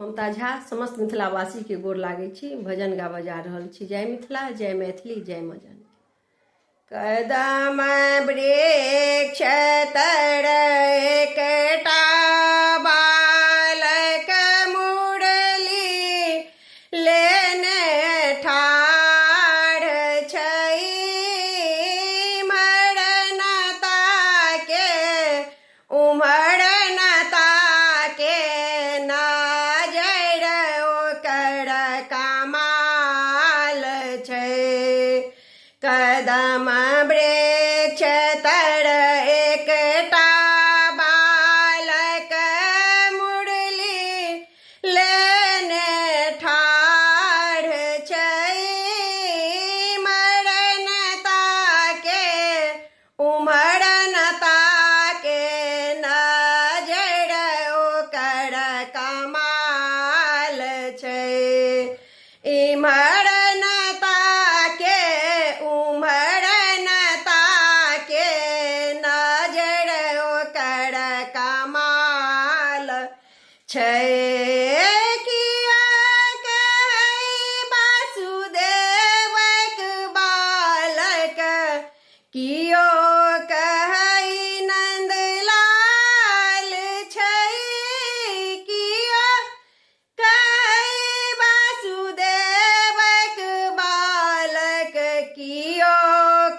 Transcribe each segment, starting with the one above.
ममता झा समस्त मिथिलावासी के गोर लागै छी। भजन गाबऽ जा रहल छी। जय मिथिला, जय मैथिली, जय माँ जानकी। कदम वृक्ष तर एकटा बालक मुरली लेने ठाढ़ छै। मरनता के उमरनता के नजर ओकर कमाल छै। कदम वृक्ष तर एकटा बालक मुरली लेने ठाढ़ छै। मरनता के उमरनता के नजर ओकर कमाल छै। मरनता के उमरनता के नजर ओकर कमाल छै। किया कहै वासुदेवक बालक, कियो कहै नंदलाल छै। कियो कहै वासुदेवक बालक, कियो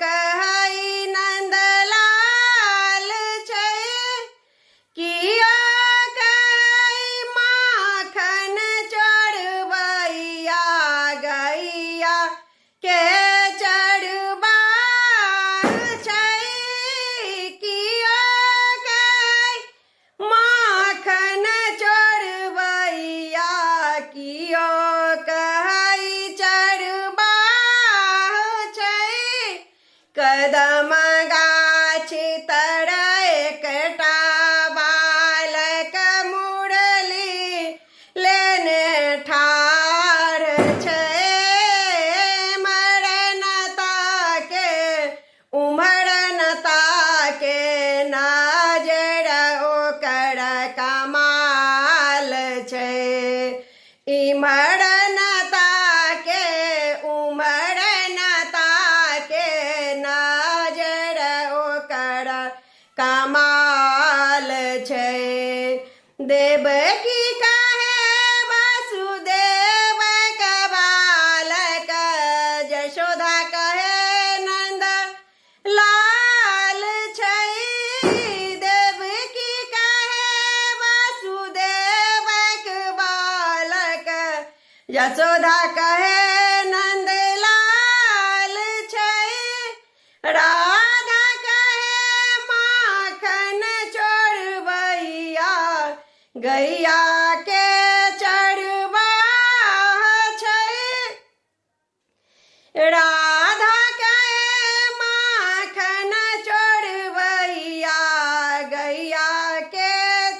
कहै नंदलाल छै। कियो कहै माखन चढ़बैया गैया के चढ़बाह छै। कियो कहै माखन चढ़बैया, कियो कहै चढ़बाह छै। कदम गाछ तर एकटा बालक मुरली लेने ठाढ़ छै। मरनता के उमरनता के नजर ओकर कमाल छै। मरनता के उमरनता के नजर ओकर कमाल छै। देवकी कहे वासुदेवक बालक, यशोदा कहे नंद लाल छै। देवकी कहे वासुदेवक बालक, यशोदा कहे नंद लाल छै। राधा कहे माखन चढ़बैया गैया के चढ़बाह छै। राधा कहे माखन चढ़बैया गैया के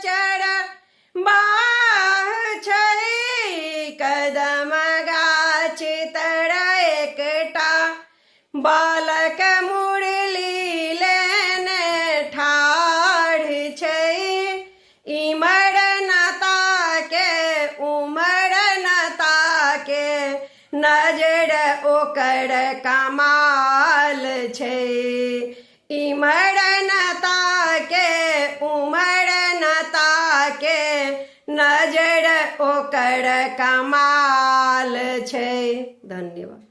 चढ़बाह छै। कदम गाछ तर एकटा बालक मुरली लेने ठाढ़ छै। मरनता के उमरनता के नजर ओकर कमाल छै। मरनता के उमरनता के नजर ओकर कमाल छै। धन्यवाद।